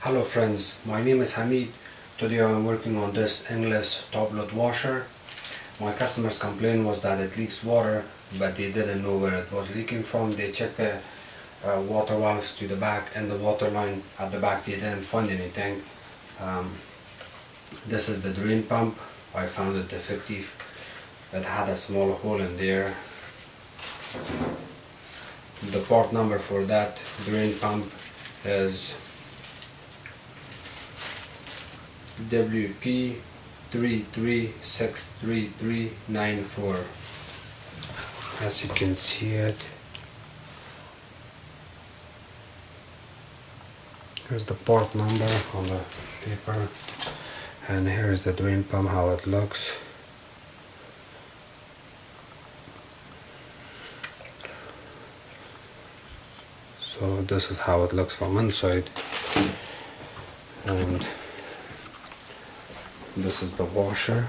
Hello friends, my name is Hamid. Today I am working on this Inglis top load washer. My customer's complaint was that it leaks water, but they didn't know where it was leaking from. They checked the water valves to the back and the water line at the back. They didn't find anything. This is the drain pump. I found it defective. It had a small hole in there. The part number for that drain pump is WP3363394. As you can see it, here's the part number on the paper, and here's the drain pump, how it looks. So this is how it looks from inside, and this is the washer.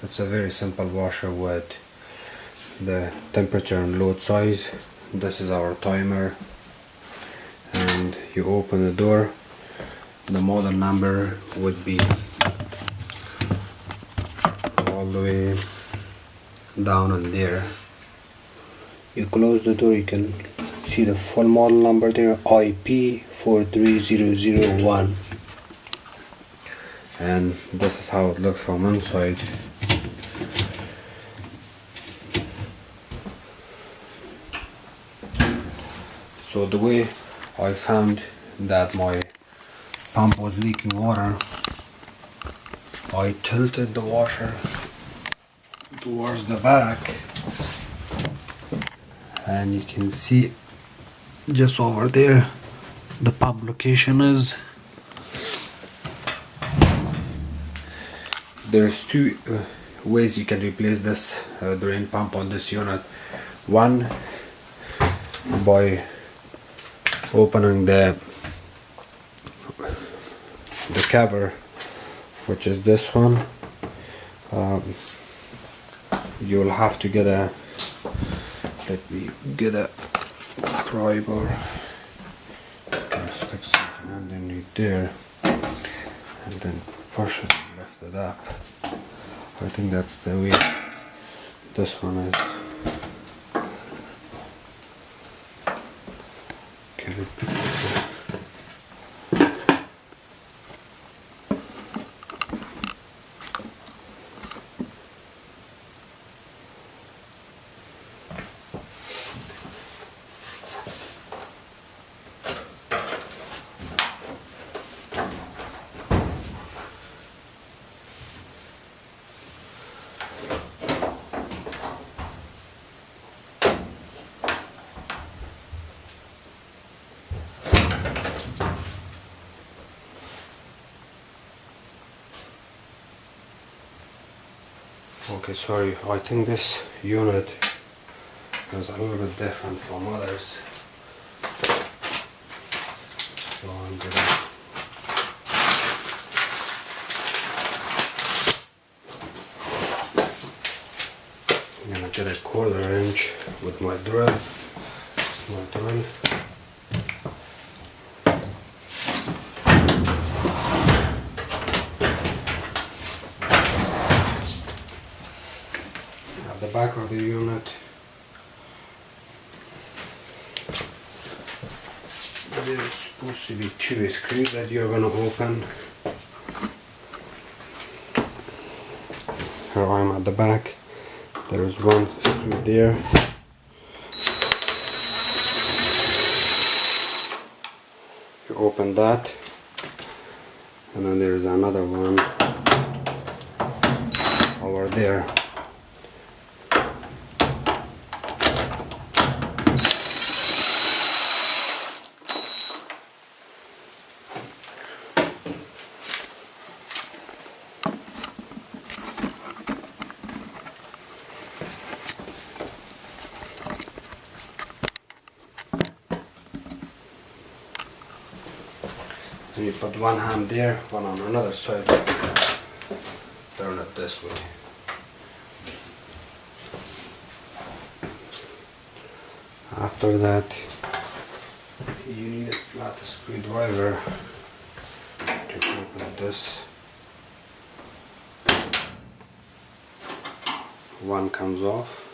It's a very simple washer with the temperature and load size. This is our timer, and you open the door. The model number would be all the way down in there. You close the door, you can see the full model number there, IP43001. And this is how it looks from inside. So the way I found that my pump was leaking water, I tilted the washer towards the back, and you can see just over there the pump location is. There's two ways you can replace this drain pump on this unit. One, by opening the cover, which is this one. You'll have to get a, let me get a pry bar, stick something underneath there, and then push it and lift it up. I think that's the way this one is. Okay, okay, sorry, I think this unit is a little bit different from others. So I'm gonna get a 1/4 inch with my drill. At the back of the unit, there's supposed to be 2 screws that you're gonna open. Here I am at the back. There is one screw there. You open that, and then there is another one over there. And you put one hand there, one on another side, turn it this way. After that, You need a flat screwdriver to open this. One comes off.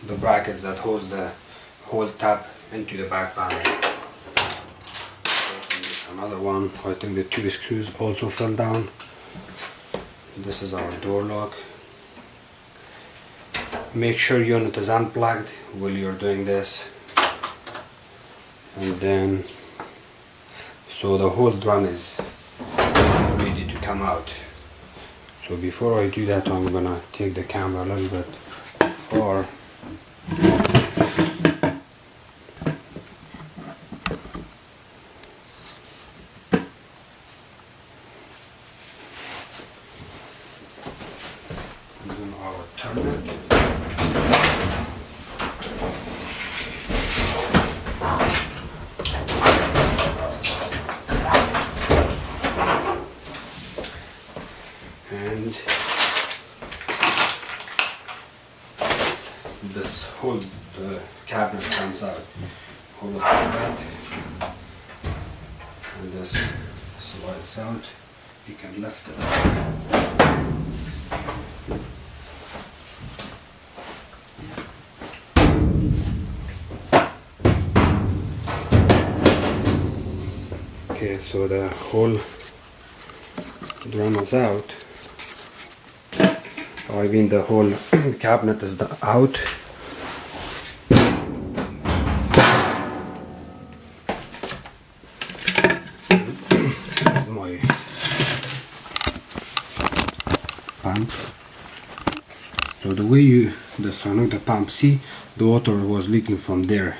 The brackets that holds the whole tab into the back panel. Open this another one. I think the two screws also fell down. This is our door lock. Make sure unit is unplugged while you're doing this. And then, so the whole drum is ready to come out. So before I do that, I'm gonna take the camera a little bit far. And then I'll turn it. And this whole cabinet comes out. Hold it like that, and this slides out. You can lift it up. Okay, so the whole drum is out. I mean the whole cabinet is out. This is my pump. So the way you disconnect the pump, see the water was leaking from there,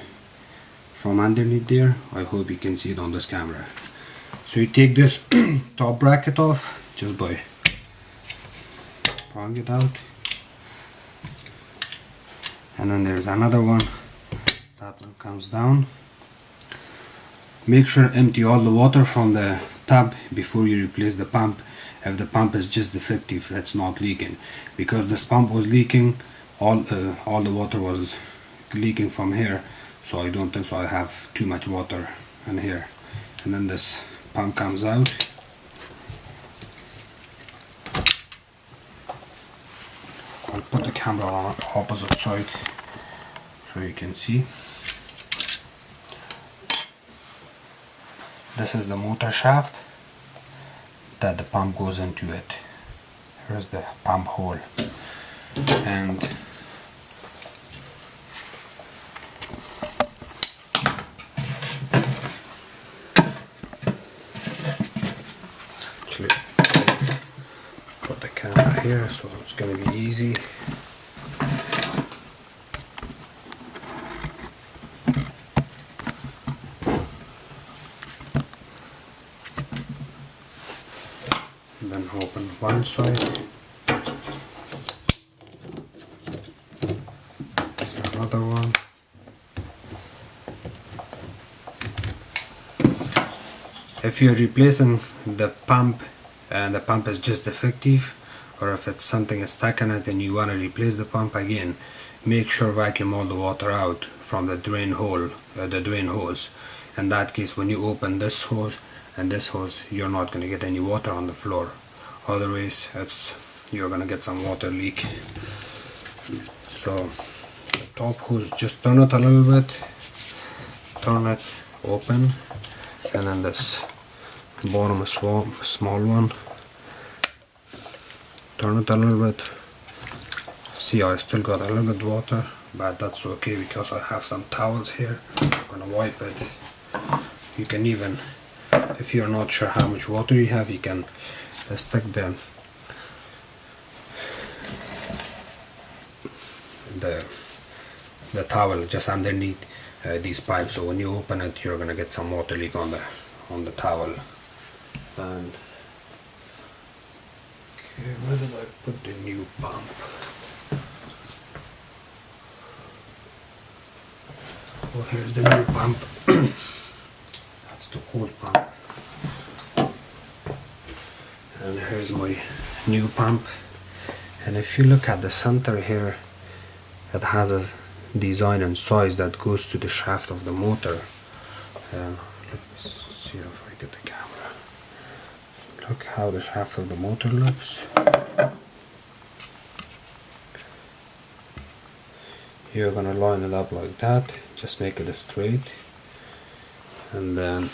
from underneath there. I hope you can see it on this camera. So you take this top bracket off just by pulling it out, and then there's another one. That one comes down. Make sure empty all the water from the tub before you replace the pump. If the pump is just defective, it's not leaking. Because this pump was leaking, all the water was leaking from here, so I don't think so I have too much water in here. And then this pump comes out. I'll put the camera on opposite side so you can see. This is the motor shaft that the pump goes into it. Here's the pump hole, and actually put the camera here so it's going to be easy. And then open one side. There's another one. If you're replacing the pump and the pump is just defective, or if it's something is stuck in it and you want to replace the pump again, make sure vacuum all the water out from the drain hole, the drain hose. In that case, when you open this hose and this hose, you're not going to get any water on the floor. Otherwise, you're going to get some water leak. So the top hose, just turn it a little bit, turn it open, and then this bottom small one, turn it a little bit. See, I still got a little bit water, but that's okay because I have some towels here. I'm gonna wipe it. You can even, if you're not sure how much water you have, you can stick the towel just underneath these pipes, so when you open it you're gonna get some water leak on the towel. And okay, where did I put the new pump? Oh, here's the new pump. That's the old pump. And here's my new pump. And if you look at the center here, it has a design and size that goes to the shaft of the motor. Let me see if I get the camera. Look how the shaft of the motor looks. You're gonna line it up like that, just make it straight, and then